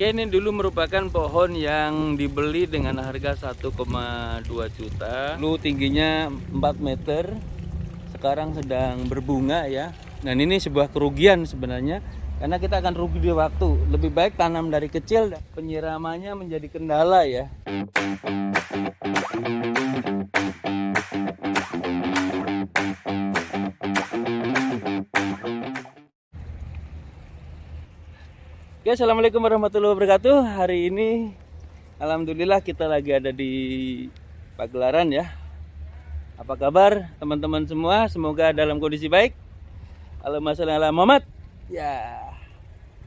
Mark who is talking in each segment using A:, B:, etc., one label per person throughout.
A: Oke, ini dulu merupakan pohon yang dibeli dengan harga 1,2 juta. Dulu tingginya 4 meter. Sekarang sedang berbunga ya. Dan ini sebuah kerugian sebenarnya, karena kita akan rugi di waktu. Lebih baik tanam dari kecil, penyiramannya menjadi kendala ya. Oke, assalamualaikum warahmatullahi wabarakatuh. Hari ini alhamdulillah kita lagi ada di pagelaran ya. Apa kabar teman-teman semua? Semoga dalam kondisi baik. Allahumma sholli ala Muhammad. Ya,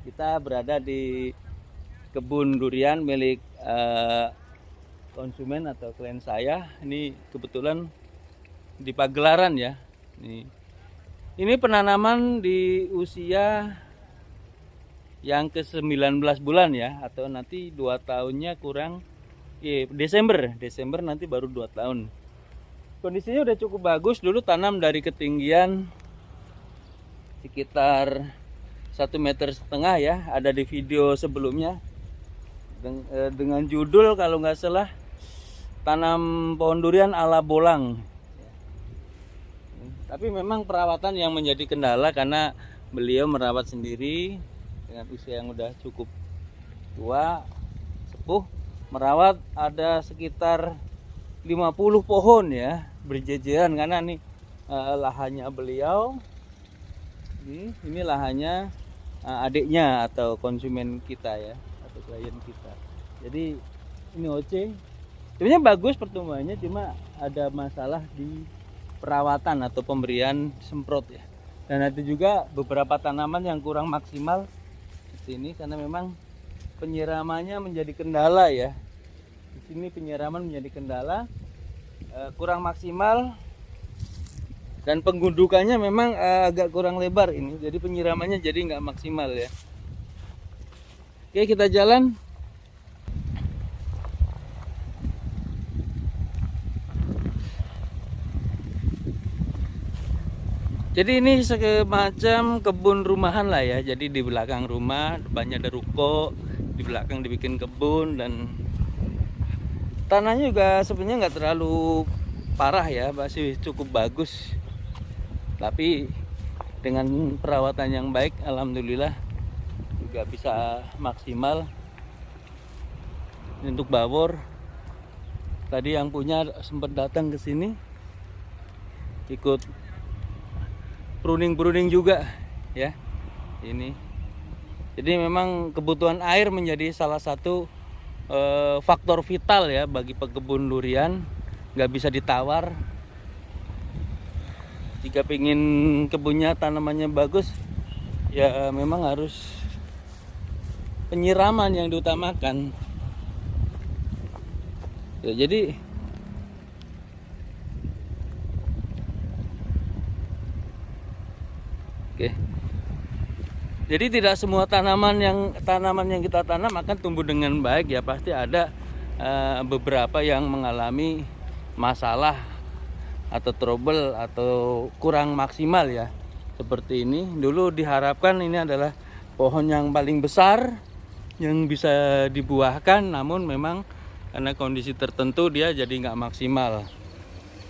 A: kita berada di kebun durian milik konsumen atau klien saya. Ini kebetulan di pagelaran ya. Ini penanaman di usia yang ke-19 bulan ya, atau nanti 2 tahunnya kurang Desember nanti baru 2 tahun. Kondisinya udah cukup bagus. Dulu tanam dari ketinggian sekitar 1,5 meter ya, ada di video sebelumnya dengan judul kalau nggak salah tanam pohon durian ala bolang. Tapi memang perawatan yang menjadi kendala karena beliau merawat sendiri dengan usia yang udah cukup tua, sepuh. Merawat ada sekitar 50 pohon ya, berjejeran, karena nih lahannya beliau. Ini lahannya adiknya atau konsumen kita ya, atau klien kita. Jadi ini OC. Sebenarnya bagus pertumbuhannya, cuma ada masalah di perawatan atau pemberian semprot ya. Dan ada juga beberapa tanaman yang kurang maksimal sini karena memang penyiramannya menjadi kendala ya. Di sini penyiraman menjadi kendala, kurang maksimal, dan penggundukannya memang agak kurang lebar ini, jadi penyiramannya jadi nggak maksimal ya. Oke, kita jalan. Jadi ini semacam kebun rumahan lah ya. Jadi di belakang rumah depannya ada ruko, di belakang dibikin kebun, dan tanahnya juga sebenarnya nggak terlalu parah ya, masih cukup bagus. Tapi dengan perawatan yang baik, alhamdulillah juga bisa maksimal. Untuk bawor, tadi yang punya sempat datang ke sini ikut pruning juga ya ini. Jadi memang kebutuhan air menjadi salah satu faktor vital ya bagi pekebun durian, nggak bisa ditawar. Jika pengen kebunnya tanamannya bagus ya memang harus penyiraman yang diutamakan ya. Jadi oke. Jadi tidak semua tanaman yang kita tanam akan tumbuh dengan baik ya. Pasti ada beberapa yang mengalami masalah atau trouble atau kurang maksimal ya. Seperti ini. Dulu diharapkan ini adalah pohon yang paling besar yang bisa dibuahkan, namun memang karena kondisi tertentu dia jadi nggak maksimal.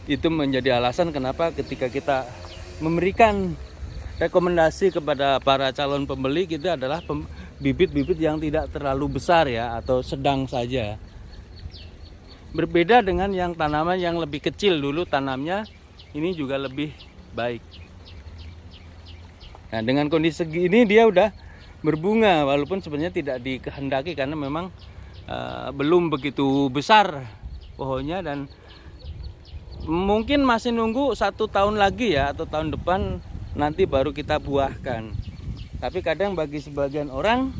A: Itu menjadi alasan kenapa ketika kita memberikan rekomendasi kepada para calon pembeli kita adalah bibit-bibit yang tidak terlalu besar ya, atau sedang saja. Berbeda dengan yang tanaman yang lebih kecil, dulu tanamnya ini juga lebih baik. Nah, dengan kondisi segini dia udah berbunga, walaupun sebenarnya tidak dikehendaki karena memang belum begitu besar pohonnya, dan mungkin masih nunggu 1 tahun lagi ya, atau tahun depan nanti baru kita buahkan. Tapi kadang bagi sebagian orang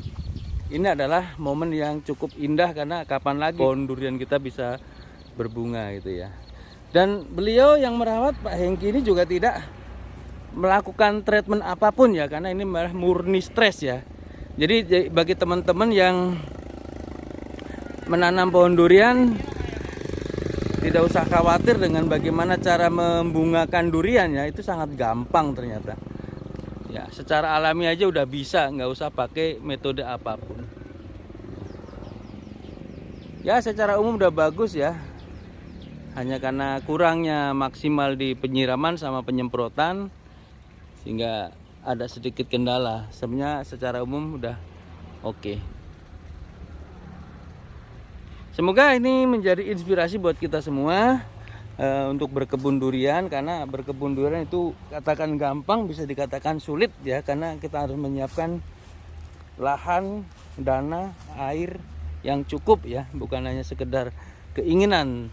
A: ini adalah momen yang cukup indah, karena kapan lagi pohon durian kita bisa berbunga gitu ya. Dan beliau yang merawat, Pak Hengki, ini juga tidak melakukan treatment apapun ya, karena ini malah murni stres ya. Jadi bagi teman-teman yang menanam pohon durian, tidak usah khawatir dengan bagaimana cara membungakan durian ya, itu sangat gampang ternyata. Ya, secara alami aja udah bisa, nggak usah pakai metode apapun. Ya secara umum udah bagus ya. Hanya karena kurangnya maksimal di penyiraman sama penyemprotan sehingga ada sedikit kendala. Sebenarnya secara umum udah oke. Semoga ini menjadi inspirasi buat kita semua untuk berkebun durian, karena berkebun durian itu katakan gampang bisa dikatakan sulit ya, karena kita harus menyiapkan lahan, dana, air yang cukup ya, bukan hanya sekedar keinginan.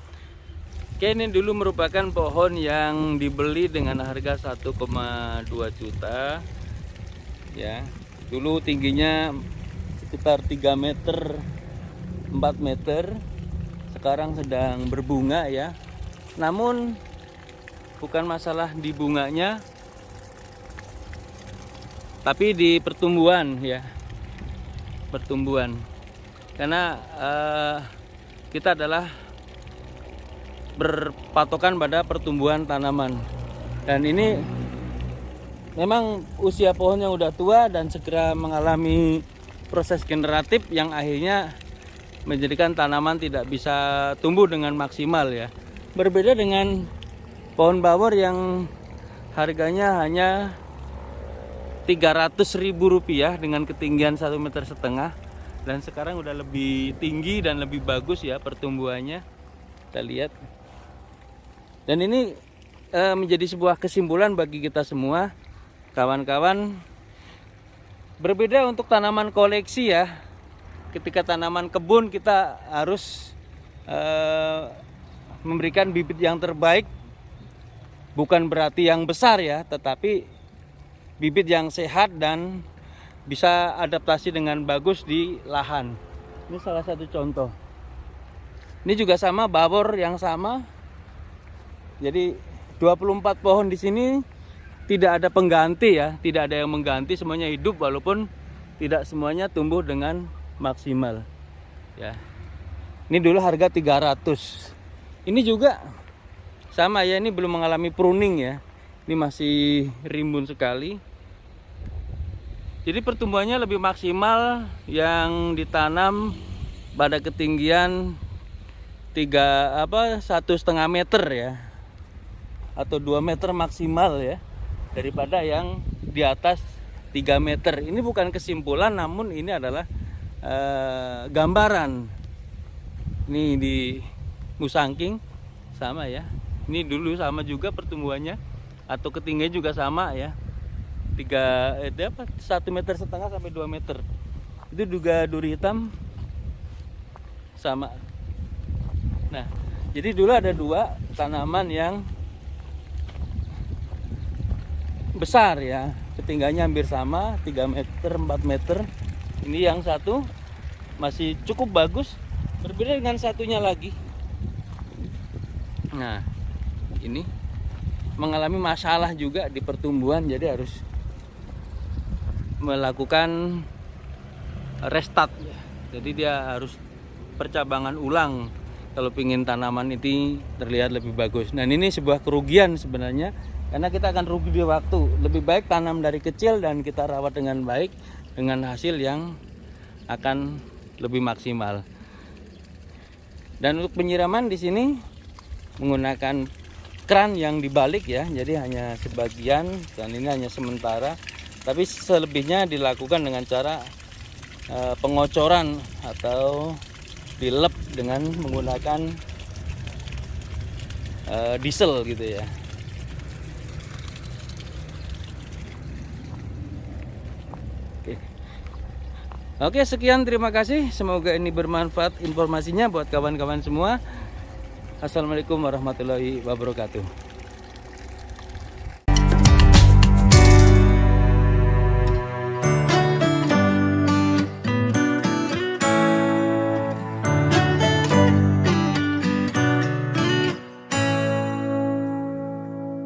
A: Oke, ini dulu merupakan pohon yang dibeli dengan harga 1,2 juta ya. Dulu tingginya sekitar 3 meter 4 meter, sekarang sedang berbunga ya. Namun bukan masalah di bunganya, tapi di pertumbuhan ya, pertumbuhan. Karena kita adalah berpatokan pada pertumbuhan tanaman, dan ini memang usia pohonnya udah tua dan segera mengalami proses generatif yang akhirnya menjadikan tanaman tidak bisa tumbuh dengan maksimal ya. Berbeda dengan pohon bawor yang harganya hanya Rp300.000 dengan ketinggian 1,5 meter, dan sekarang udah lebih tinggi dan lebih bagus ya pertumbuhannya, kita lihat. Dan ini menjadi sebuah kesimpulan bagi kita semua kawan-kawan. Berbeda untuk tanaman koleksi ya. Ketika tanaman kebun kita harus memberikan bibit yang terbaik, bukan berarti yang besar ya, tetapi bibit yang sehat dan bisa adaptasi dengan bagus di lahan. Ini salah satu contoh. Ini juga sama, bawor yang sama. Jadi 24 pohon di sini tidak ada pengganti ya, tidak ada yang mengganti, semuanya hidup walaupun tidak semuanya tumbuh dengan maksimal. Ya. Ini dulu harga 300. Ini juga sama ya, ini belum mengalami pruning ya. Ini masih rimbun sekali. Jadi pertumbuhannya lebih maksimal yang ditanam pada ketinggian 1,5 meter ya, atau 2 meter maksimal ya, daripada yang di atas 3 meter. Ini bukan kesimpulan, namun ini adalah gambaran. Ini di Musangking sama ya. Ini dulu sama juga pertumbuhannya, atau ketinggian juga sama ya. 1,5 meter sampai 2 meter. Itu juga duri hitam sama. Nah, jadi dulu ada dua tanaman yang besar ya, ketinggiannya hampir sama, 3 meter 4 meter. Ini yang satu masih cukup bagus, berbeda dengan satunya lagi. Nah, ini mengalami masalah juga di pertumbuhan, jadi harus melakukan restart ya. Jadi dia harus percabangan ulang kalau ingin tanaman ini terlihat lebih bagus. Nah, ini sebuah kerugian sebenarnya, karena kita akan rugi di waktu. Lebih baik tanam dari kecil dan kita rawat dengan baik, dengan hasil yang akan lebih maksimal. Dan untuk penyiraman di sini menggunakan kran yang dibalik ya, jadi hanya sebagian, dan ini hanya sementara. Tapi selebihnya dilakukan dengan cara pengocoran atau dilep dengan menggunakan diesel gitu ya. Oke, sekian, terima kasih. Semoga ini bermanfaat informasinya buat kawan-kawan semua. Assalamualaikum warahmatullahi wabarakatuh.